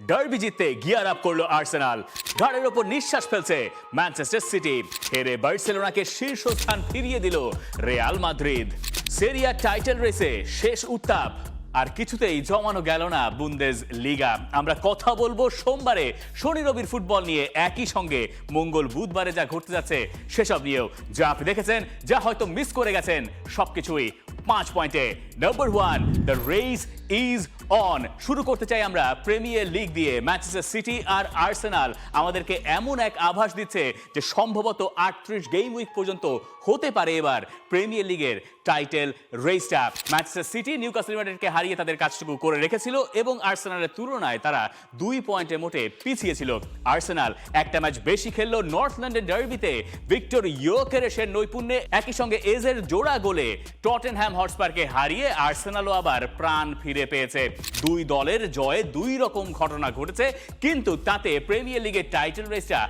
Derby জিততে gear up করলো Arsenal. ঘাড়ের ওপর নিঃশ্বাস ফেলছে ম্যানচেস্টার সিটি। হেরে বার্সেলোনাকে শীর্ষস্থান ফিরিয়ে দিল রিয়াল মাদ্রিদ। সেরিয়া টাইটেল রেসে শেষ উত্তাপ, আর কিছুতেই জমানো গেল না বুন্দেস লিগা। আমরা কথা বলবো সোমবারে শনি রবির ফুটবল নিয়ে, একই সঙ্গে মঙ্গল বুধবারে যা ঘটতে যাচ্ছে সেসব নিয়েও। যা আপনি দেখেছেন, যা হয়তো মিস করে গেছেন, সবকিছুই 5 পয়েন্টে। Number 1, the race is on. শুরু করতে চাই আমরা প্রিমিয়ার লিগ দিয়ে। ম্যানচেস্টার সিটি আর আর্সেনাল আমাদেরকে এমন এক আভাস দিচ্ছে যে সম্ভবত 38 গেম উইক পর্যন্ত হতে পারে এবার প্রিমিয়ার লিগের টাইটেল রেসটা। ম্যানচেস্টার সিটি নিউক্যাসল ইউনাইটেডকে হারিয়ে তাদের কাজটুকু করে রেখেছিল এবং আর্সেনালের তুলনায় তারা 2 পয়েন্টে মোটে পিছিয়ে ছিল। আর্সেনাল একটা ম্যাচ বেশি খেললো নর্থ লন্ডন ডার্বিতে ভিক্টর ইয়োকেরেসের নৈপুণ্যে, একই সঙ্গে এজের জোড়া গোলে টটেনহ্যাম হটস্পারকে হারিয়ে আর্সেনালও আবার প্রাণ ফিরে পেয়েছে। দুই দলের জয়ে দুই রকম ঘটনা ঘটেছে, কিন্তু তাতে প্রিমিয়ার লিগের টাইটেল রেসটা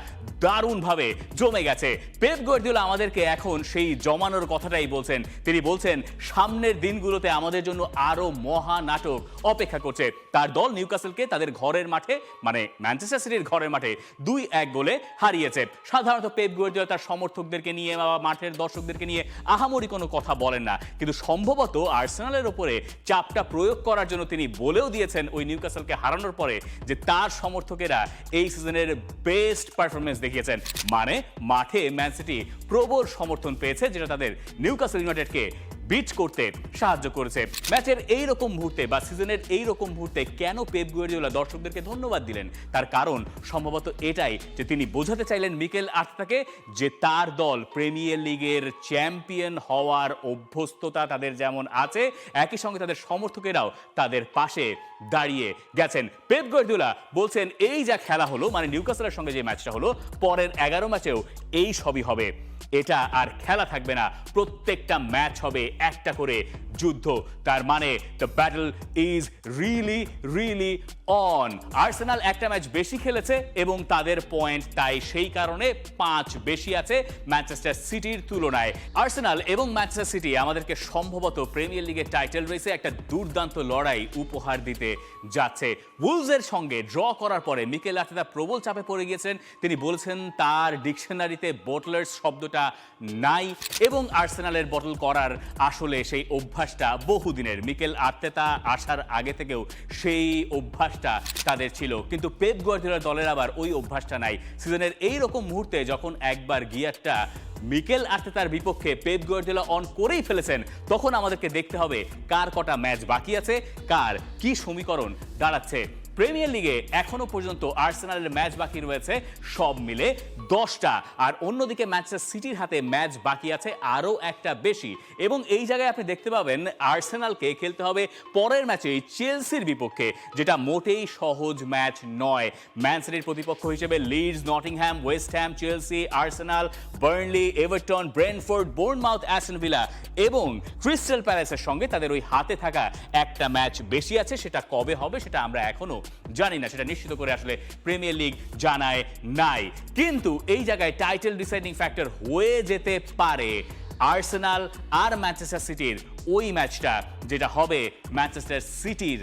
দারুণভাবে জমে গেছে। পেপ গার্দিওলা আমাদেরকে এখন সেই জমানোর কথাটাই বলছেন। তিনি বলছেন সামনের দিনগুলোতে আমাদের জন্য আরো মহা নাটক অপেক্ষা করছে। তার দল নিউক্যাসলকে তাদের ঘরের মাঠে, মানে ম্যানচেস্টার সিটির ঘরের মাঠে 2-1 গোলে হারিয়েছে। সাধারণত পেপ গার্দিওলা তার সমর্থকদেরকে নিয়ে বা মাঠের দর্শকদেরকে নিয়ে আহামরি কোনো কথা বলেন না, কিন্তু সম্ভবত আর্সেনালের উপরে চাপটা প্রয়োগ করার জন্য তিনি বলেও দিয়েছেন ওই নিউক্যাসলকে হারানোর পরে যে তার সমর্থকেরা এই সিজনের বেস্ট পারফরমেন্স দেখিয়েছেন। মানে মাঠে ম্যান সিটি প্রবল সমর্থন পেয়েছে, যেটা তাদের নিউক্যাসল ইউনাইটেডকে বিট করতে সাহায্য করেছে। ম্যাচের এই রকম মুহূর্তে বা সিজনের এই রকম মুহূর্তে কেন পেপ গার্দিওলা দর্শকদেরকে ধন্যবাদ দিলেন, তার কারণ সম্ভবত এটাই যে তিনি বোঝাতে চাইলেন মিকেল আর্তেতাকে যে তার দল প্রিমিয়ার লিগের চ্যাম্পিয়ন হওয়ার অভ্যস্ততা তাদের যেমন আছে, একই সঙ্গে তাদের সমর্থকেরাও তাদের পাশে দাঁড়িয়ে গেছেন। পেপ গার্দিওলা বলছেন এই যা খেলা হলো, মানে নিউক্যাসলের সঙ্গে যে ম্যাচটা হলো, পরের 11 ম্যাচেও এই সবই হবে। এটা আর খেলা থাকবে না, প্রত্যেকটা ম্যাচ হবে একটা করে যুদ্ধ। তার মানে the battle is really on. Arsenal একটা ম্যাচ বেশি খেলেছে এবং তাদের পয়েন্ট তাই সেই কারণে 5 বেশি আছে ম্যানচেস্টার সিটির তুলনায়। আর্সেনাল এবং ম্যানচেস্টার সিটি আমাদেরকে সম্ভবত প্রিমিয়ার লিগের টাইটেল রেসে একটা দুর্দান্ত লড়াই উপহার দিতে যাচ্ছে। উলভসের সঙ্গে ড্র করার পরে মিকেল আর্তেতা প্রবল চাপে পড়ে গিয়েছেন। তিনি বলেছেন তার ডিকশনারিতে বোটলার্স শব্দটা নাই এবং আর্সেনালের বটল করার আসলে সেই অভ্যাসটা বহুদিনের। মিকেল আর্তেতা আসার আগে থেকেও সেই অভ্যাসটা তাদের ছিল, কিন্তু পেপ গার্দিওলার দলের আবার ওই অভ্যাসটা নাই। সিজনের এই রকম মুহূর্তে যখন একবার গিয়ারটা মিকেল আর্তেতার বিপক্ষে পেপ গার্দিওলা অন করেই ফেলেছেন, তখন আমাদেরকে দেখতে হবে কার কটা ম্যাচ বাকি আছে, কার কি সমীকরণ দাঁড়াচ্ছে। প্রিমিয়ার লিগে এখনো পর্যন্ত আর্সেনালের ম্যাচ বাকি রয়েছে সব মিলে 10টা, আর অন্যদিকে ম্যানচেস্টার সিটির হাতে ম্যাচ বাকি আছে আরও একটা বেশি। এবং এই জায়গায় আপনি দেখতে পাবেন আর্সেনালকে খেলতে হবে পরের ম্যাচে চেলসির বিপক্ষে, যেটা মোটেই সহজ ম্যাচ নয়। ম্যান সিটির প্রতিপক্ষ হিসেবে Leeds, Nottingham, West Ham, Chelsea, Arsenal, Burnley, Everton, Brentford, Bournemouth, Aston Villa এবং ক্রিস্টাল প্যালেসের সঙ্গে তাদের ওই হাতে থাকা একটা ম্যাচ বেশি আছে। সেটা কবে হবে সেটা আমরা এখনো জানি না, সেটা নিশ্চিত করে আসলে প্রিমিয়ার লিগ জানায় নাই। কিন্তু এই জায়গায় টাইটেল ডিসাইডিং ফ্যাক্টর হয়ে যেতে পারে আর্সেনাল আর ম্যানচেস্টার সিটির ওই ম্যাচটা, যেটা হবে ম্যানচেস্টার সিটির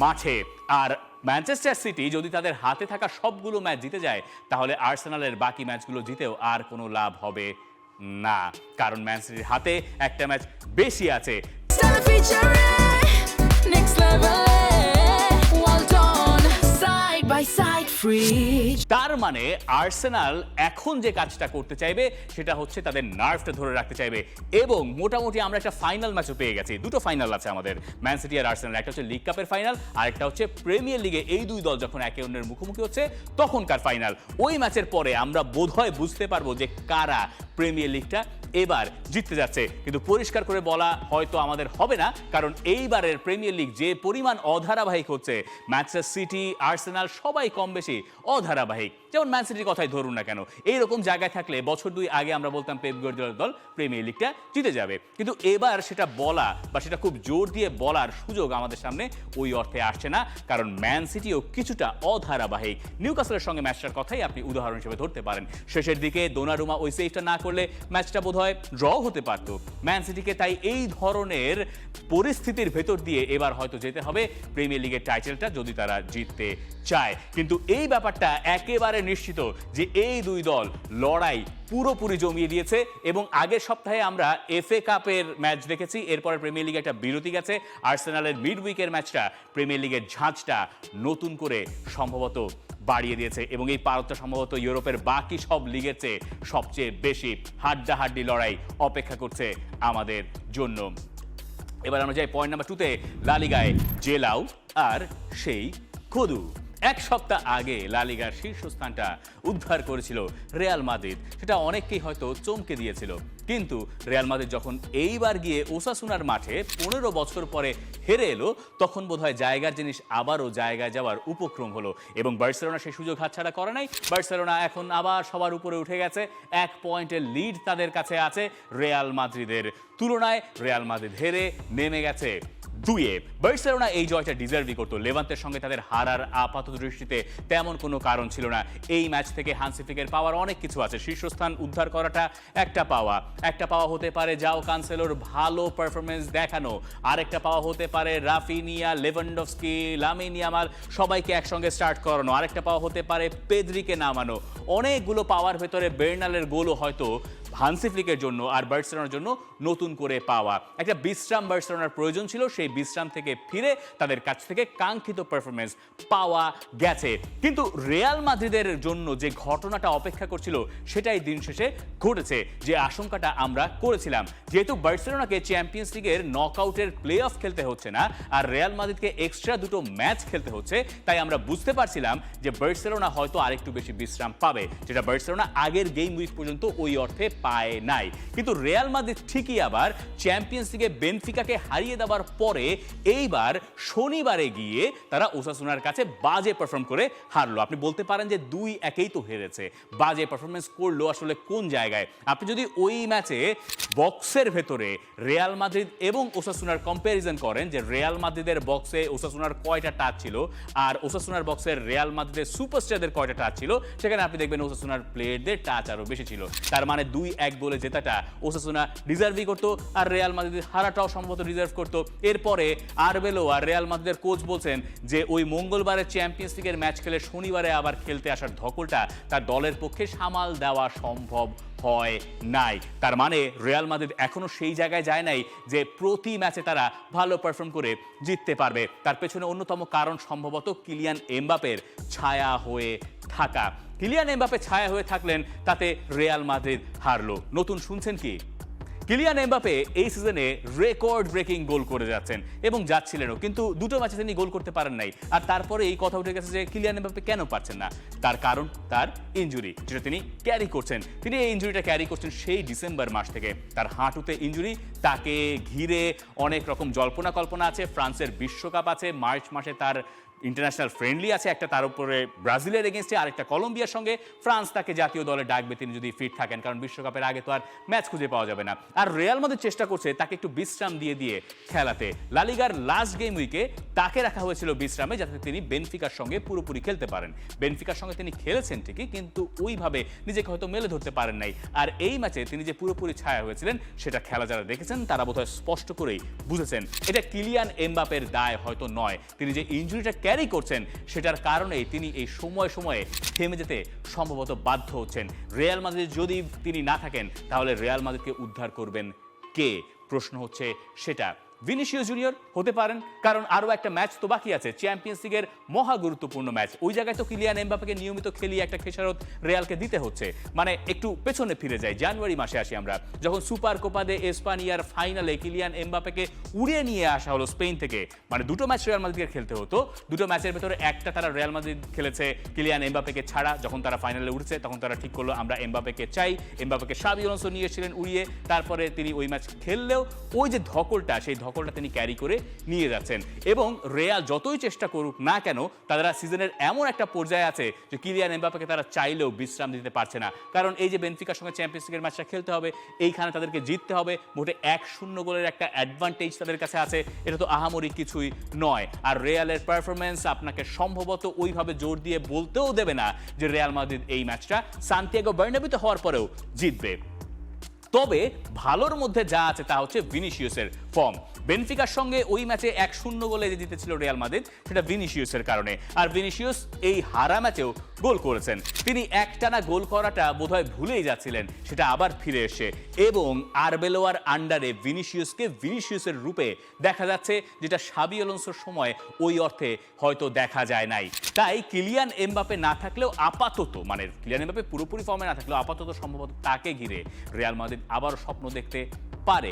মাঠে। আর ম্যানচেস্টার সিটি যদি তাদের হাতে থাকা সবগুলো ম্যাচ জিতে যায়, তাহলে আর্সেনালের বাকি ম্যাচগুলো জিতেও আর কোনো লাভ হবে না, কারণ ম্যান সিটির হাতে একটা ম্যাচ বেশি আছে। তার মানে আর্সেনাল এখন যে কাজটা করতে চাইবে সেটা হচ্ছে তাদের নার্ভটা ধরে রাখতে চাইবে। এবং মোটামুটি আমরা একটা ফাইনাল ম্যাচও পেয়ে গেছি। দুটো ফাইনাল আছে আমাদের ম্যান সিটি আর আর্সেনাল, একটা হচ্ছে লিগ কাপের ফাইনাল, আর একটা হচ্ছে প্রিমিয়ার লিগে এই দুই দল যখন একে অন্যের মুখোমুখি হচ্ছে তখনকার ফাইনাল। ওই ম্যাচের পরে আমরা বোধহয় বুঝতে পারবো যে কারা প্রিমিয়ার লিগটা এবার জিততে যাচ্ছে। কিন্তু পরিষ্কার করে বলা হয়তো আমাদের হবে না, কারণ এইবারের প্রিমিয়ার লিগ যে পরিমাণ অধারাবাহিক হচ্ছে, ম্যানচেস্টার সিটি, আর্সেনাল সবাই কম বেশি অধারাবাহিক। যেমন ম্যান সিটির কথাই ধরুন না কেন, এইরকম জায়গায় থাকলে বছর 2 আগে আমরা বলতাম পেপ গার্দিওলার দল প্রিমিয়ার লিগটা জিতে যাবে, কিন্তু এবার সেটা বলা বা সেটা খুব জোর দিয়ে বলার সুযোগ আমাদের সামনে ওই অর্থে আসছে না, কারণ ম্যান সিটিও কিছুটা অধারাবাহিক। নিউক্যাসলের সঙ্গে ম্যাচটার কথাই আপনি উদাহরণ হিসেবে ধরতে পারেন। শেষের দিকে দোনারুমা ওই সেভটা না করলে ম্যাচটা বোধহয় বোধহয় ড্র হতে পারত ম্যান সিটিকে। তাই এই ধরনের পরিস্থিতির ভেতর দিয়ে এবার হয়তো যেতে হবে প্রিমিয়ার লিগের টাইটেলটা যদি তারা জিততে চায়। কিন্তু এই ব্যাপারটা একেবারে নিশ্চিত যে এই দুই দল লড়াই পুরোপুরি জমিয়ে দিয়েছে এবং আগের সপ্তাহে আমরা এফএ কাপের ম্যাচ দেখেছি, এরপরে প্রিমিয়ার লিগে একটা বিরতি গেছে। আর্সেনালের মিড উইকের ম্যাচটা প্রিমিয়ার লিগের ঝাঁজটা নতুন করে সম্ভবত বাড়িয়ে দিয়েছে এবং এই পারতটা সম্ভবত ইউরোপের বাকি সব লিগের চেয়ে সবচেয়ে বেশি হাড্ডাহাড্ডি লড়াই অপেক্ষা করছে আমাদের জন্য। এবার আমরা যাই পয়েন্ট নাম্বার 2-তে, লা লিগায় জেলাও আর সেই খোদু। এক সপ্তাহ আগে লা লিগার শীর্ষস্থানটা উদ্ধার করেছিল রিয়াল মাদ্রিদ, সেটা অনেককেই হয়তো চমকে দিয়েছিল। কিন্তু রিয়াল মাদ্রিদ যখন এইবার গিয়ে ওসাসুনার মাঠে 15 বছর পরে হেরে এলো, তখন বোধহয় জায়গার জিনিস আবারও জায়গায় যাওয়ার উপক্রম হলো এবং বার্সেলোনা সেই সুযোগ হাতছাড়া করে নাই। বার্সেলোনা এখন আবার সবার উপরে উঠে গেছে, 1 পয়েন্টের লিড তাদের কাছে আছে রিয়াল মাদ্রিদের তুলনায়। রিয়াল মাদ্রিদ হেরে নেমে গেছে 2-এ। বার্সেলোনা এই জয়টা ডিজার্ভই করতো। লেভান্তের সঙ্গে তাদের হারার আপাতত দৃষ্টিতে তেমন কোনো কারণ ছিল না। এই ম্যাচ থেকে হান্সি ফ্লিকের পাওয়ার অনেক কিছু আছে। শীর্ষস্থান উদ্ধার করাটা একটা পাওয়া হতে পারে জাও কানসেলোর ভালো পারফরমেন্স দেখানো, আরেকটা পাওয়া হতে পারে রাফিনিয়া, লেভানডস্কি, লামিন ইয়ামাল সবাইকে একসঙ্গে স্টার্ট করানো, আরেকটা পাওয়া হতে পারে পেদ্রিকে নামানো। অনেকগুলো পাওয়ার ভেতরে বের্নালের গোলও হয়তো হান্সি ফ্লিকের জন্য আর বার্সেলোনার জন্য নতুন করে পাওয়া। একটা বিশ্রাম বার্সেলোনার প্রয়োজন ছিল, সেই বিশ্রাম থেকে ফিরে তাদের কাছ থেকে কাঙ্ক্ষিত পারফরমেন্স পাওয়া গেছে। কিন্তু রিয়াল মাদ্রিদের জন্য যে ঘটনাটা অপেক্ষা করছিল সেটাই দিন শেষে ঘটেছে, যে আশঙ্কাটা আমরা করেছিলাম। যেহেতু বার্সেলোনাকে চ্যাম্পিয়ন্স লিগের নকআউটের প্লে অফ খেলতে হচ্ছে না আর রিয়াল মাদ্রিদকে এক্সট্রা 2টো ম্যাচ খেলতে হচ্ছে, তাই আমরা বুঝতে পারছিলাম যে বার্সেলোনা হয়তো আরেকটু বেশি বিশ্রাম পাবে, যেটা বার্সেলোনা আগের গেম উইক পর্যন্ত ওই অর্থে পায় নাই। কিন্তু রিয়াল মাদ্রিদ ঠিকই আবার চ্যাম্পিয়ন্স লিগে বেনফিকাকে হারিয়ে দেওয়ার পরে এইবার শনিবারে গিয়ে তারা ওসাসুনার কাছে বাজে পারফর্ম করে হারলো। আপনি বলতে পারেন যে 2-1 তো হেরেছে, বাজে পারফরমেন্স করলো আসলে কোন জায়গায়? আপনি যদি ওই ম্যাচে বক্সের ভেতরে রিয়াল মাদ্রিদ এবং ওসাসুনার কম্প্যারিজন করেন যে রিয়াল মাদ্রিদের বক্সে ওসাসুনার কয়টা টাচ ছিল আর ওসাসুনার বক্সের রিয়াল মাদ্রিদের সুপারস্টারদের কয়টা টাচ ছিল, সেখানে আপনি দেখবেন ওসাসুনার প্লেয়ারদের টাচ আরো বেশি ছিল। তার মানে 2-1 গোলে জেতাটা ওসাসুনা ডিজার্ভই করতো আর রিয়াল মাদ্রিদ হারাটাও সম্ভবত ডিজার্ভ করতো। এরপরে আরবেলো আর রিয়াল মাদ্রিদের কোচ বলছেন যে ওই মঙ্গলবারে চ্যাম্পিয়ন্স লিগের ম্যাচ খেলে শনিবারে আবার খেলতে আসার ধকলটা তার দলের পক্ষে সামাল দেওয়া সম্ভব হয় নাই। তার মানে রিয়াল মাদ্রিদ এখনো সেই জায়গায় যায় নাই যে প্রতি ম্যাচে তারা ভালো পারফর্ম করে জিততে পারবে। তার পেছনে অন্যতম কারণ সম্ভবত কিলিয়ান এমবাপের ছায়া হয়ে থাকা। কিলিয়ান এমবাপে ছায়া হয়ে থাকলেন, তাতে রিয়াল মাদ্রিদ হারলো। নতুন শুনছেন কি? কিলিয়ান এমবাপে এই সিজনে রেকর্ড ব্রেকিং গোল করে যাচ্ছেন এবং যাচ্ছিলেনও, কিন্তু 2টো ম্যাচে তিনি গোল করতে পারেন নাই। আর তারপরে এই কথা উঠে গেছে যে কিলিয়ান এমবাপে কেন পারছেন না, তার কারণ তার ইনজুরি, যেটা তিনি ক্যারি করছেন। তিনি এই ইনজুরিটা ক্যারি করছেন সেই ডিসেম্বর মাস থেকে। তার হাঁটুতে ইনজুরি, তাকে ঘিরে অনেক রকম জল্পনা কল্পনা আছে। ফ্রান্সের বিশ্বকাপ আছে, মার্চ মাসে তার ইন্টারন্যাশনাল ফ্রেন্ডলি আছে একটা, তার উপরে ব্রাজিলের এগেনস্টে আরেকটা কলম্বিয়ার সঙ্গে। ফ্রান্স তাকে জাতীয় দলে ডাকবে তিনি যদি ফিট থাকেন, কারণ বিশ্বকাপের আগে তো আর ম্যাচ খুঁজে পাওয়া যাবে না। আর রিয়াল মাদ্রিদ চেষ্টা করছে তাকে একটু বিশ্রাম দিয়ে দিয়ে খেলাতে। লা লিগার লাস্ট গেম উইকে তাকে রাখা হয়েছিল বিশ্রামে, যাতে তিনি বেনফিকার সঙ্গে পুরোপুরি খেলতে পারেন। বেনফিকার সঙ্গে তিনি খেলেছেন ঠিকই, কিন্তু ওইভাবে নিজেকে হয়তো মেলে ধরতে পারেন নাই। আর এই ম্যাচে তিনি যে পুরোপুরি ছায়া হয়েছিলেন সেটা খেলা যারা দেখেছেন তারা বোধহয় স্পষ্ট করেই বুঝেছেন এটা কিলিয়ান এমবাপের দায় হয়তো নয়। তিনি যে ইনজুরিটা ক্যারি করছেন সেটার কারণেই তিনি এই সময়ে সময়ে থেমে যেতে সম্ভবত বাধ্য হচ্ছেন। রিয়াল মাদ্রিদ যদি তিনি না থাকেন তাহলে রিয়াল মাদ্রিদকে উদ্ধার করবেন কে? প্রশ্ন হচ্ছে সেটা। ভিনিসিয়াস জুনিয়র হতে পারেন, কারণ আরও একটা ম্যাচ তো বাকি আছে, চ্যাম্পিয়ন্স লিগের মহা গুরুত্বপূর্ণ ম্যাচ। ওই জায়গায় তো কিলিয়ান এমবাপেকে নিয়মিত খেলিয়ে একটা খেসারত রিয়ালকে দিতে হচ্ছে। মানে একটু পেছনে ফিরে যাই, জানুয়ারি মাসে আসি আমরা, যখন সুপার কোপা দে এসপানিয়ার ফাইনালে কিলিয়ান এমবাপেকে উড়িয়ে নিয়ে আসা হলো স্পেন থেকে। মানে 2টো ম্যাচ রিয়াল মাদ্রিদকে খেলতে হতো, 2টো ম্যাচের ভেতরে একটা তারা রিয়াল মাদ্রিদ খেলেছে কিলিয়ান এমবাপেকে ছাড়া। যখন তারা ফাইনালে উঠেছে তখন তারা ঠিক করলো আমরা এমবাপেকে চাই। এমবাপেকে শাবি আলোনসো নিয়ে এসেছিলেন উড়িয়ে, তারপরে তিনি ওই ম্যাচ খেললেও ওই যে ধকলটা, সেই ধকলটা তিনি ক্যারি করে নিয়ে যাচ্ছেন। এবং রিয়াল যতই চেষ্টা করুক না কেন, তারা সিজনের এমন একটা পর্যায়ে আছে যে কিলিয়ান এমবাপেকে তারা চাইলেও বিশ্রাম দিতে পারছে না। কারণ এই যে বেনফিকার সঙ্গে চ্যাম্পিয়ন্স লিগের ম্যাচটা খেলতে হবে, এইখানে তাদেরকে জিততে হবে। মোটে 1-0 গোলের একটা অ্যাডভান্টেজ তাদের কাছে আছে, এটা তো আহামরি কিছুই নয়। আর রিয়ালের পারফরমেন্স আপনাকে সম্ভবত ওইভাবে জোর দিয়ে বলতেও দেবে না যে রিয়াল মাদ্রিদ এই ম্যাচটা সান্তিয়াগো বার্নাব্যুতে হওয়ার পরেও জিতবে। তবে ভালোর মধ্যে যা আছে তা হচ্ছে ভিনিসিয়াসের ফর্ম। বেনফিকার সঙ্গে ওই ম্যাচে 1-0 গোলে যে জিতেছিল রিয়াল মাদ্রিদ, সেটা ভিনিসিয়াসের কারণে। আর ভিনিসিয়াস এই হারা ম্যাচেও গোল করেছেন। তিনি একটানা গোল করাটা বোধহয় ভুলেই যাচ্ছিলেন, সেটা আবার ফিরে এসে এবং আরবেলোয়ার আন্ডারে ভিনিসিয়াসকে ভিনিসিয়াসের রূপে দেখা যাচ্ছে, যেটা সাবি আলোনসোর সময় ওই অর্থে হয়তো দেখা যায় নাই। তাই কিলিয়ান এমবাপে না থাকলেও আপাতত, মানে কিলিয়ান এমবাপে পুরোপুরি ফর্মে না থাকলেও আপাতত সম্ভবত তাকে ঘিরে রিয়াল মাদ্রিদ আবার স্বপ্ন দেখতে পারে।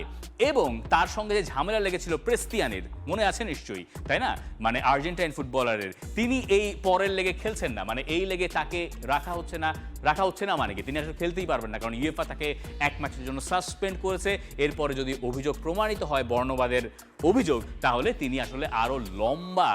এবং তার সঙ্গে যে ঝামেলা লেগেছিল প্রেস্তিয়ানের, মনে আছে নিশ্চয়ই, তাই না? মানে আর্জেন্টাইন ফুটবলারের, তিনি এই পরের লেগে খেলছেন না, মানে এই লেগে তাকে রাখা হচ্ছে না মানে কি তিনি আসলে খেলতেই পারবেন না, কারণ ইউএফা তাকে এক ম্যাচের জন্য সাসপেন্ড করেছে। এরপরে যদি অভিযোগ প্রমাণিত হয় বর্ণবাদের অভিযোগ, তাহলে তিনি আসলে আরো লম্বা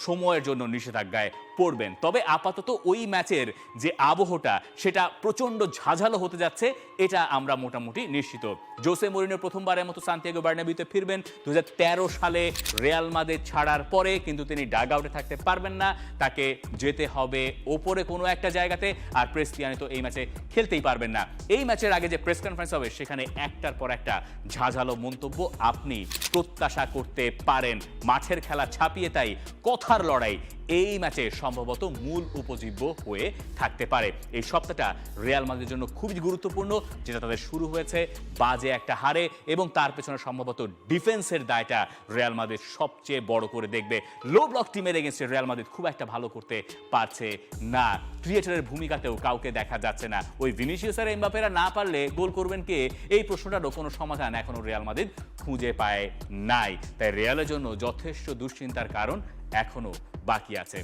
সময়ের জন্য নিষেধাজ্ঞায় পড়বেন। তবে আপাতত ওই ম্যাচের যে আবহটা, সেটা প্রচন্ড ঝাঁঝালো হতে যাচ্ছে, এটা আমরা মোটামুটি নিশ্চিত। জোসে মরিনো প্রথমবারের মতো সান্তিয়াগো বার্নাবিউতে ফিরবেন 2013 সালে রিয়াল মাদ্রিদ ছাড়ার পরে, কিন্তু তিনি ডাগ আউটে থাকতে পারবেন না, তাকে যেতে হবে ওপরে কোনো একটা জায়গাতে। আর প্রেস্তিয়ানি তো এই ম্যাচে খেলতেই পারবেন না। এই ম্যাচের আগে যে প্রেস কনফারেন্স হবে, সেখানে একটার পর একটা ঝাঁঝালো মন্তব্য আপনি প্রত্যাশা করতে পারেন। মাঠের খেলা ছাপিয়ে তাই কথার লড়াই এই ম্যাচে সম্ভবত মূল উপজীব্য হয়ে থাকতে পারে। এই সপ্তাহটা রিয়াল মাদ্রিদের জন্য খুবই গুরুত্বপূর্ণ, যেটা তাদের শুরু হয়েছে বাজে একটা হারে, এবং তার পেছনে সম্ভবত ডিফেন্সের দায়টা রিয়াল মাদ্রিদ সবচেয়ে বড় করে দেখবে। লো ব্লক টিমের এগেনস্টে রিয়াল মাদ্রিদ খুব একটা ভালো করতে পারছে না। ক্রিয়েটারের ভূমিকাতেও কাউকে দেখা যাচ্ছে না। ওই ভিনিসিয়াস আর এমবাপেরা না পারলে গোল করবেন কে, এই প্রশ্নটারও কোনো সমাধান এখনো রিয়াল মাদ্রিদ খুঁজে পায় নাই। তাই রিয়ালের জন্য যথেষ্ট দুশ্চিন্তার কারণ এখনো বাকি আছে।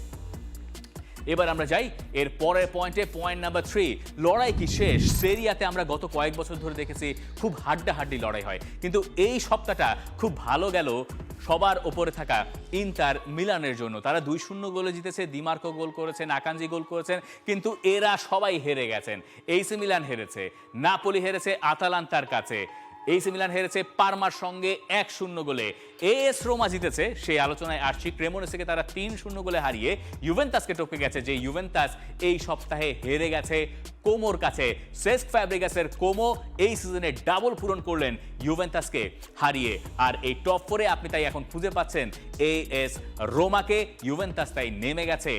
এবার আমরা যাই এর পরের পয়েন্টে, পয়েন্ট নাম্বার 3। লড়াই কি শেষ? সেরিয়াতে আমরা গত কয়েক বছর ধরে দেখেছি খুব হাড্ডাহাড্ডি লড়াই হয়, কিন্তু এই সপ্তাহটা খুব ভালো গেল সবার ওপরে থাকা ইন্টার মিলানের জন্য। তারা 2-0 গোলে জিতেছে, দিমার্কো গোল করেছেন, আকাঞ্জি গোল করেছেন, কিন্তু এরা সবাই হেরে গেছেন। এসি মিলান হেরেছে, নাপোলি হেরেছে আতালান্তার কাছে, এসি মিলান হেরেছে পারমার সঙ্গে 1-0 গোলে, এএস রোমা জিতেছে, সেই আলোচনায় আসছি। ক্রেমোনেসকে তারা 3-0 গোলে হারিয়ে ইউভেন্টাসকে টপকে গেছে, যে ইউভেন্টাস এই সপ্তাহে হেরে গেছে কোমোর কাছে। সেস্ক ফ্যাব্রিগাসের কোমো এই সিজনে ডাবল পূরণ করলেন ইউভেন্টাসকে হারিয়ে। আর এই টপ 4-এ আপনি তাই এখন খুঁজে পাচ্ছেন এএস রোমাকে। ইউভেন্টাস তাই নেমে গেছে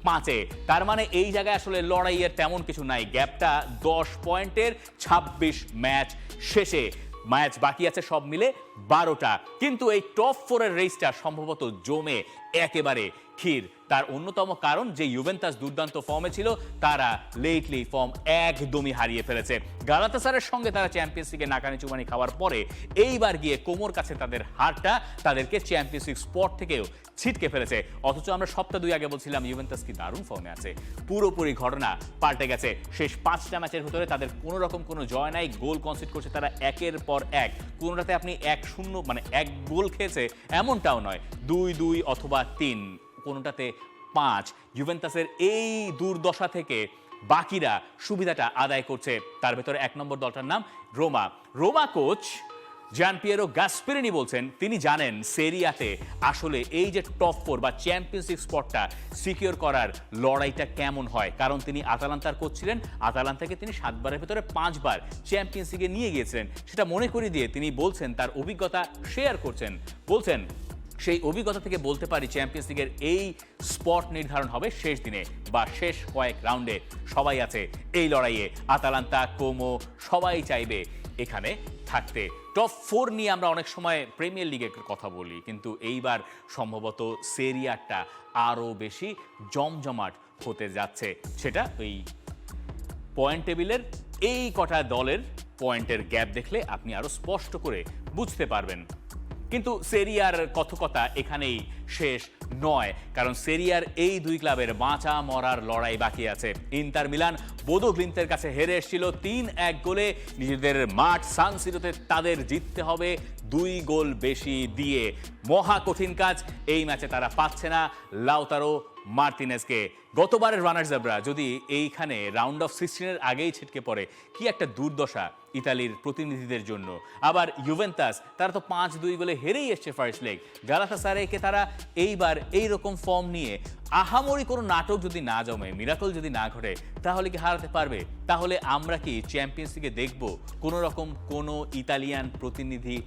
5-এ। তার মানে এই জায়গায় আসলে লড়াইয়ের তেমন কিছু নাই। গ্যাপটা 10 পয়েন্টের, 26 ম্যাচ শেষে। ম্যাচ বাকি আছে সব মিলে 12টা, কিন্তু এই টপ 4-এর রেসটা সম্ভবত জমে একেবারে ক্ষীর। তার অন্যতম কারণ যে ইউভেন্টাস দুর্দান্ত ফর্মে ছিল, তারা লেটলি ফর্ম একদমই হারিয়ে ফেলেছে। গালাতাসারের সঙ্গে তারা চ্যাম্পিয়ন্স লিগে নাকানি চুমানি খাওয়ার পরে এইবার গিয়ে কোমোর কাছে তাদের হারটা তাদেরকে চ্যাম্পিয়ন্স লিগ স্পট থেকেও ছিটকে ফেলেছে। অথচ আমরা সপ্তাহ 2 আগে বলছিলাম ইউভেন্টাস কি দারুণ ফর্মে আছে। পুরোপুরি ঘটনা পাল্টে গেছে। শেষ 5টা ম্যাচের ভিতরে তাদের কোনো রকম কোনো জয় নাই। গোল কনসিড করছে তারা একের পর এক। কোনোটাতে আপনি 1-0 মানে 1 গোল খেয়েছে এমনটাও নয়, 2-2 অথবা 3, কোনোটাতে 5। ইউভেন্টাসের এই দুর্দশা থেকে বাকিরা সুবিধাটা আদায় করছে। তার ভেতরে 1 নম্বর দলটার নাম রোমা কোচ জানপিয়েরো গাসপেরিনি বলছেন তিনি জানেন সেরিয়াতে আসলে এই যে টপ 4 বা চ্যাম্পিয়ন্স লিগ স্পটটা সিকিউর করার লড়াইটা কেমন হয়। কারণ তিনি আতালান্তার কোচ ছিলেন, আতালান্তাকে তিনি 7 বারের ভেতরে 5 বার চ্যাম্পিয়ন্স লিগে নিয়ে গিয়েছিলেন। সেটা মনে করিয়ে দিয়ে তিনি বলছেন, তার অভিজ্ঞতা শেয়ার করছেন, বলছেন সেই অভিজ্ঞতা থেকে বলতে পারি চ্যাম্পিয়ন্স লিগের এই স্পট নির্ধারণ হবে শেষ দিনে বা শেষ কয়েক রাউন্ডে। সবাই আছে এই লড়াইয়ে, আতালান্তা, কোমো সবাই চাইবে এখানে থাকতে। টপ 4 নিয়ে আমরা অনেক সময় প্রিমিয়ার লিগের কথা বলি, কিন্তু এইবার সম্ভবত সেরিয়াটা আরও বেশি জমজমাট হতে যাচ্ছে। সেটা ওই পয়েন্ট টেবিলের এই কটা দলের পয়েন্টের গ্যাপ দেখলে আপনি আরও স্পষ্ট করে বুঝতে পারবেন। কিন্তু সেরিয়ার কথকতা এখানেই শেষ নয়, কারণ সেরিয়ার এই 2 ক্লাবের বাঁচা মরার লড়াই বাকি আছে। ইন্টার মিলান বোদো গ্লিন্তের কাছে হেরে এসেছিল 3-1 গোলে। নিজেদের মাঠ সান সিরোতে তাদের জিততে হবে 2 গোল বেশি দিয়ে। মহা কঠিন কাজ এই ম্যাচে তারা পাচ্ছে না লাউতারো মার্তিনেজকে, গতবারের রানার্স আপরা যদি এইখানে রাউন্ড অফ 16-এর আগেই ছিটকে পড়ে, কি একটা দুর্দশা ইতালির প্রতিনিধিদের জন্য। আবার ইউভেন্টাস তারা তো 5-2 গোলে হেরেই এসছে ফার্স্ট লেগ। গালাতাসারাইকে তারা এইবার এইরকম ফর্ম নিয়ে আহামরি কোনো নাটক যদি না জমে, মিরাকল যদি না ঘটে, তাহলে কি হারাতে পারবে? তাহলে আমরা কি চ্যাম্পিয়ন্স লিগে দেখব কোনো রকম কোনো ইতালিয়ান প্রতিনিধি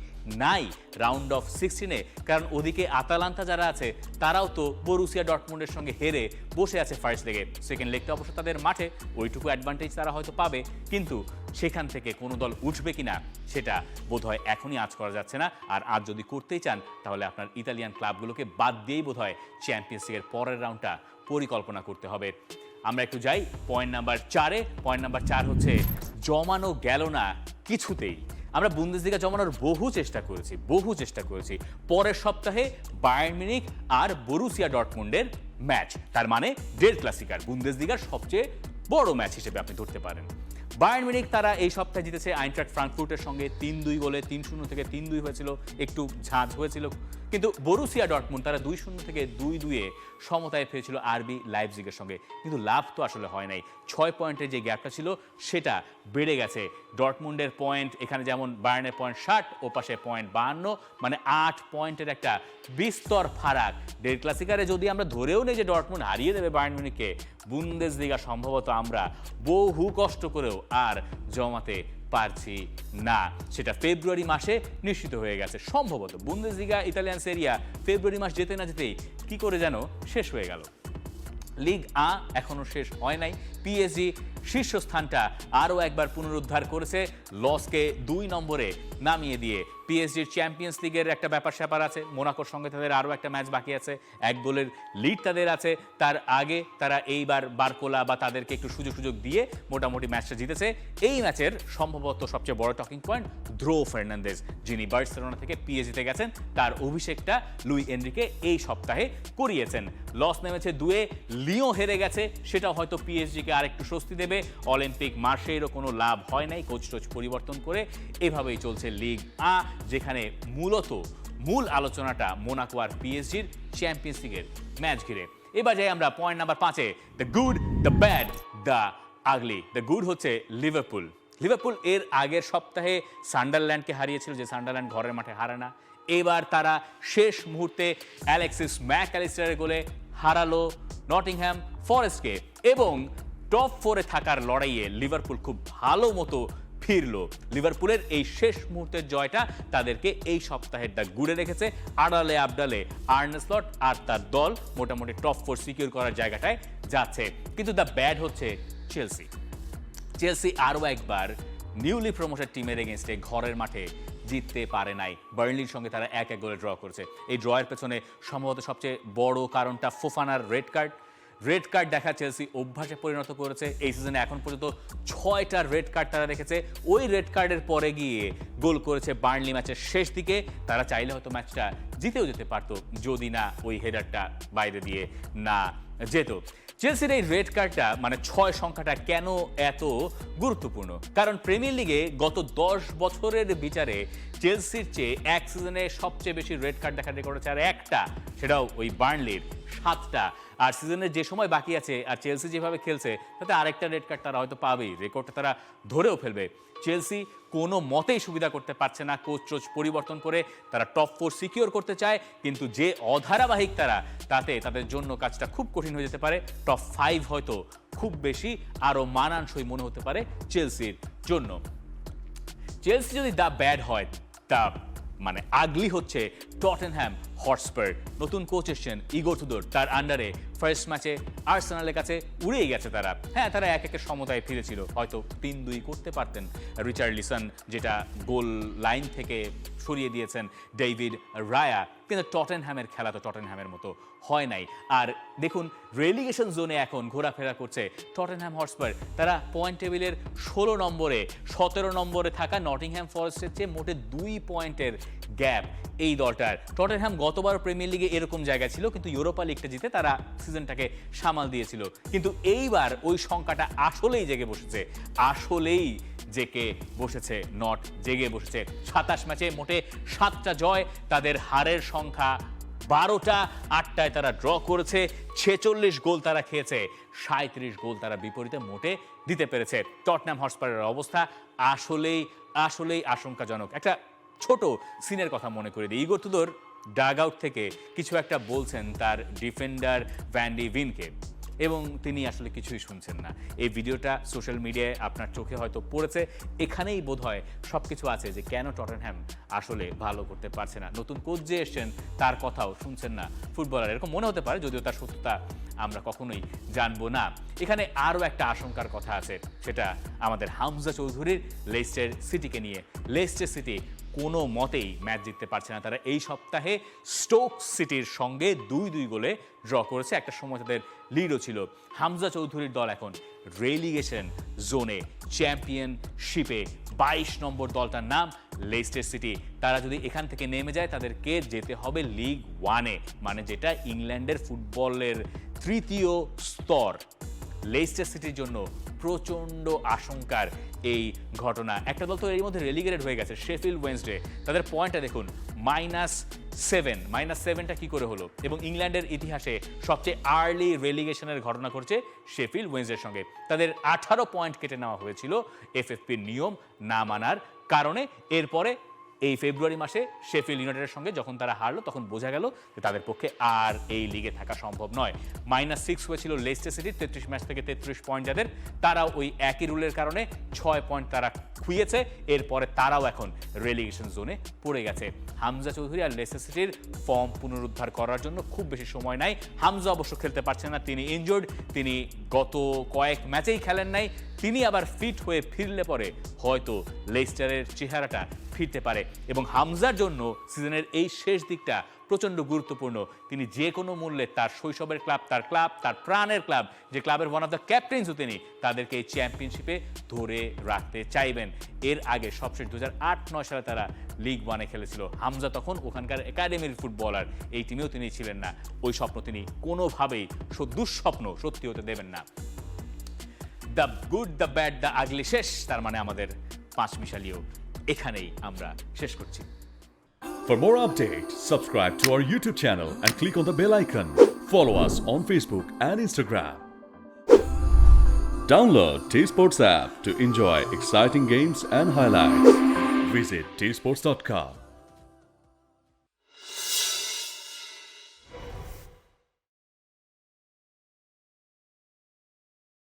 নাই রাউন্ড অফ 16-এ? কারণ ওদিকে আতালান্তা যারা আছে তারাও তো বরুসিয়া ডর্টমুন্ডের সঙ্গে হেরে বসে আছে ফার্স্ট লেগে। সেকেন্ড লেগটা অবশ্য তাদের মাঠে, ওইটুকু অ্যাডভান্টেজ তারা হয়তো পাবে, কিন্তু সেখান থেকে কোনো দল উঠবে কিনা সেটা বোধহয় এখনই আজ করা যাচ্ছে না। আর আজ যদি করতেই চান তাহলে আপনার ইতালিয়ান ক্লাবগুলোকে বাদ দিয়েই বোধহয় চ্যাম্পিয়ন্স লিগের পরের রাউন্ডটা পরিকল্পনা করতে হবে। আমরা একটু যাই পয়েন্ট নাম্বার 4-এ। পয়েন্ট নাম্বার 4 হচ্ছে জমানো গেল না কিছুতেই। আমরা বুন্দেসলিগা জমানোর বহু চেষ্টা করেছি। পরের সপ্তাহে বায়ার্ন মিউনিখ আর বরুসিয়া ডর্টমুন্ডের ম্যাচ, তার মানে ডের ক্লাসিকার, বুন্দেসলিগার সবচেয়ে বড় ম্যাচ হিসেবে আপনি ধরতে পারেন। বায়ার্ন মিউনিখ তারা এই সপ্তাহে জিতেছে আইনট্রাক্ট ফ্রাঙ্কফুর্টের সঙ্গে 3-2 গোলে। 3-0 থেকে 3-2 হয়েছিল, একটু ঝাঁঝ হয়েছিল। কিন্তু বরুসিয়া ডর্টমুন্ড তারা 2-0 থেকে 2-2-এ সমতায় ফিরেছিল আরবি লাইপজিগের সঙ্গে, কিন্তু লাভ তো আসলে হয় নাই। 6 পয়েন্টের যে গ্যাপটা ছিল সেটা বেড়ে গেছে। ডর্টমুন্ডের পয়েন্ট এখানে যেমন বায়ার্নের পয়েন্ট 60, ও পাশে পয়েন্ট 52, মানে 8 পয়েন্টের একটা বিস্তর ফারাক। ডের ক্লাসিকারে যদি আমরা ধরেও নেই যে ডর্টমুন্ড হারিয়ে দেবে বায়ার্ন মিউনিখকে, বুন্দেসলিগা সম্ভবত আমরা বহু কষ্ট করেও আর জমাতে পারছি না। সেটা ফেব্রুয়ারি মাসে নিশ্চিত হয়ে গেছে সম্ভবত। বুন্দেসলিগা, ইতালিয়ান সেরিয়া ফেব্রুয়ারি মাস যেতে না যেতেই কি করে যেন শেষ হয়ে গেল। লিগ আ এখনো শেষ হয় নাই। পিএসজি শীর্ষস্থানটা আরও একবার পুনরুদ্ধার করেছে, লসকে 2 নম্বরে নামিয়ে দিয়ে। পিএসজির চ্যাম্পিয়ন্স লিগের একটা ব্যাপার স্যাপার আছে, মোনাকোর সঙ্গে তাদের আরও একটা ম্যাচ বাকি আছে, 1 গোলের লিড তাদের আছে। তার আগে তারা এইবার বারকোলা বা তাদেরকে একটু সুযোগ দিয়ে মোটামুটি ম্যাচটা জিতেছে। এই ম্যাচের সম্ভবত সবচেয়ে বড় টকিং পয়েন্ট দ্রো ফার্নান্দেজ, যিনি বার্সেলোনা থেকে পিএসজিতে গেছেন। তার অভিষেকটা লুই এনরিকে এই সপ্তাহে করিয়েছেন। লস নেমেছে 2-এ, লিও হেরে গেছে, সেটা হয়তো পিএসজিকে আরেকটু স্বস্তি দেবে। অলিম্পিক মার্সেইরও কোনো লাভ হয় নাই, কোচ টোচ পরিবর্তন করে এভাবেই চলছে লিগ আ, যেখানে মূল আলোচনাটা মোনাকো আর পিএসজির চ্যাম্পিয়ন্স লিগের ম্যাচ ঘিরে। এবার যাই আমরা পয়েন্ট নাম্বার 5-এ। The good, the bad, the ugly. The good হচ্ছে লিভারপুল এর আগের সপ্তাহে সান্ডারল্যান্ডকে হারিয়েছিল, যে সান্ডারল্যান্ড ঘরের মাঠে হারে না। এবার তারা শেষ মুহূর্তে অ্যালেক্সিস ম্যাকঅ্যালিস্টারের গোলে হারালো নটিংহ্যাম ফরেস্টকে, এবং টপ 4-এ থাকার লড়াইয়ে লিভারপুল খুব ভালো মতো ফিরলো। লিভারপুলের এই শেষ মুহূর্তের জয়টা তাদেরকে এই সপ্তাহের দ্য গুডে রেখেছে। আড়ালে আবডালে আর্নে স্লট আর তার দল মোটামুটি টপ 4 সিকিউর করার জায়গাটায় যাচ্ছে। কিন্তু দ্য ব্যাড হচ্ছে চেলসি আরও একবার নিউলি প্রমোটেড টিমের এগেনস্টে ঘরের মাঠে জিততে পারে নাই। বার্নলির সঙ্গে তারা 1-1 গোলে ড্র করেছে। এই ড্রয়ের পেছনে সম্ভবত সবচেয়ে বড় কারণটা ফোফানার রেড কার্ড দেখা চেলসি অভ্যাসে পরিণত করেছে। এই সিজনে এখন পর্যন্ত 6টা রেড কার্ড তারা রেখেছে। ওই রেড কার্ডের পরে গিয়ে গোল করেছে বার্নলি ম্যাচের শেষ দিকে। তারা চাইলে হয়তো ম্যাচটা জিতেও যেতে পারতো যদি না ওই হেডারটা বাইরে দিয়ে না যেত। চেলসির এই রেড কার্ডটা মানে 6 সংখ্যাটা কেন এত গুরুত্বপূর্ণ? কারণ প্রিমিয়ার লিগে গত 10 বছরের বিচারে চেলসির চেয়ে এক সিজনে সবচেয়ে বেশি রেড কার্ড দেখার রেকর্ড আছে আর একটা, সেটাও ওই বার্নলির 7টা। আর সিজনের যে সময় বাকি আছে আর চেলসি যেভাবে খেলছে তাতে আরেকটা রেড কার্ড তারা হয়তো পাবেই, রেকর্ডটা তারা ধরেও ফেলবে। চেলসি কোনো মতেই সুবিধা করতে পারছে না কোচ টোচ পরিবর্তন করে। তারা টপ 4 সিকিউর করতে চায়, কিন্তু যে অধারাবাহিক তাতে তাদের জন্য কাজটা খুব কঠিন হয়ে যেতে পারে। টপ 5 হয়তো খুব বেশি আরও মানানসই মনে হতে পারে চেলসির জন্য। চেলসি যদি দ্য ব্যাড হয়, তা মানে আগলি হচ্ছে টটেনহ্যাম হটস্পার। নতুন কোচ এসছেন ইগোর তুদোর, তার আন্ডারে ফার্স্ট ম্যাচে আর্সেনালের কাছে উড়েই গেছে তারা। হ্যাঁ, তারা 1-1 সমতায় ফিরেছিল, হয়তো 3-2 করতে পারতেন। রিচার্লিসন যেটা গোল লাইন থেকে সরিয়ে দিয়েছেন ডেভিড রায়া, কিন্তু টটেনহ্যামের খেলা তো টটেনহ্যামের মতো হয় নাই। আর দেখুন রেলিগেশন জোনে এখন ঘোরাফেরা করছে টটেনহ্যাম হটস্পার। তারা পয়েন্ট টেবিলের 16 নম্বরে, 17 নম্বরে থাকা নটিংহ্যাম ফরেস্টের চেয়ে মোটে 2 পয়েন্টের গ্যাপ এই দলটার। টটেনহ্যাম গতবার প্রিমিয়ার লিগে এরকম জায়গায় ছিল, কিন্তু ইউরোপা লিগটা জিতে তারা সিজনটাকে সামাল দিয়েছিল। কিন্তু এইবার ওই সংখ্যাটা আসলেই জেগে বসেছে, নট জেগে বসেছে। 27 ম্যাচে মোটে 7টা জয়, তাদের হারের সংখ্যা 12টা 8টায় তারা ড্র করেছে, 46 গোল তারা খেয়েছে, 37 গোল তারা বিপরীতে মোটে দিতে পেরেছে। টটনহ্যাম হটস্পারের অবস্থা আসলেই আশঙ্কাজনক। একটা ছোট সিনের কথা মনে করে দিই। ইগোর তুদোর ডাগ আউট থেকে কিছু একটা বলছেন তার ডিফেন্ডার ভ্যান্ডি ভিনকে, এবং তিনি আসলে কিছুই শুনছেন না। এই ভিডিওটা সোশ্যাল মিডিয়ায় আপনার চোখে হয়তো পড়েছে। এখানেই বোধহয় সব কিছু আছে যে কেন টটেনহ্যাম আসলে ভালো করতে পারছে না। নতুন কোচ যে এসছেন তার কথাও শুনছেন না ফুটবলার, এরকম মনে হতে পারে, যদিও তার সত্যতা আমরা কখনোই জানবো না। এখানে আরও একটা আশঙ্কার কথা আছে, সেটা আমাদের হামজা চৌধুরীর লেস্টার সিটিকে নিয়ে। লেস্টার সিটি কোনো মতেই ম্যাচ জিততে পারছে না। তারা এই সপ্তাহে স্টোক সিটির সঙ্গে 2-2 গোলে ড্র করেছে। একটা সময় তাদের লিডও ছিল। হামজা চৌধুরীর দল এখন রেলিগেশন জোনে, চ্যাম্পিয়নশিপে 22 নম্বর দলটার নাম লেস্টার সিটি। তারা যদি এখান থেকে নেমে যায় তাদেরকে যেতে হবে লিগ 1-এ, মানে যেটা ইংল্যান্ডের ফুটবলের তৃতীয় স্তর। লেস্টার সিটির জন্য প্রচণ্ড আশঙ্কার এই ঘটনা। একটা দল তো এর মধ্যে রেলিগেটেড হয়ে গেছে, শেফিল্ড ওয়েডনেসডে। তাদের পয়েন্টটা দেখুন, -7টা কি করে হলো? এবং ইংল্যান্ডের ইতিহাসে সবচেয়ে আর্লি রেলিগেশনের ঘটনা ঘটছে শেফিল্ড ওয়েডনেসডের সঙ্গে। তাদের 18 পয়েন্ট কেটে নেওয়া হয়েছিল এফএফপির নিয়ম না মানার কারণে। এরপরে এই ফেব্রুয়ারি মাসে শেফিল্ড ইউনাইটেডের সঙ্গে যখন তারা হারলো, তখন বোঝা গেল যে তাদের পক্ষে আর এই লিগে থাকা সম্ভব নয়। -6 হয়েছিল লেস্টার সিটির 33 ম্যাচ থেকে 33 পয়েন্ট যাদের, তারাও ওই একই রুলের কারণে 6 পয়েন্ট তারা খুইয়েছে। এরপরে তারাও এখন রেলিগেশন জোনে পড়ে গেছে। হামজা চৌধুরী আর লেস্টার সিটির ফর্ম পুনরুদ্ধার করার জন্য খুব বেশি সময় নাই। হামজা অবশ্য খেলতে পারছেন না, তিনি ইনজোর্ড, তিনি গত কয়েক ম্যাচেই খেলেন নাই। তিনি আবার ফিট হয়ে ফিরলে পরে হয়তো লেস্টারের চেহারাটা ফিরতে পারে। এবং হামজার জন্য সিজনের এই শেষ দিকটা প্রচণ্ড গুরুত্বপূর্ণ। তিনি যে কোনো মূল্যে তার শৈশবের ক্লাব, তার প্রাণের ক্লাব, যে ক্লাবের ওয়ান অফ দ্য ক্যাপ্টেন্সও তিনি, তাদেরকে এই চ্যাম্পিয়নশিপে ধরে রাখতে চাইবেন। এর আগে সবশেষ 2008-9 সালে তারা লিগ 1-এ খেলেছিল। হামজা তখন ওখানকার একাডেমির ফুটবলার, এই টিমেও তিনি ছিলেন না। ওই স্বপ্ন তিনি কোনোভাবেই দুঃস্বপ্ন সত্যি হতে দেবেন না। The good, the bad, the আগলি শেষ, তার মানে আমাদের পাঁচমিশালিও এখানেই আমরা শেষ করছি। For more updates, subscribe to our YouTube channel and click on the bell icon. Follow us on Facebook and Instagram. Download T-Sports app to enjoy exciting games and highlights. Visit tsports.com.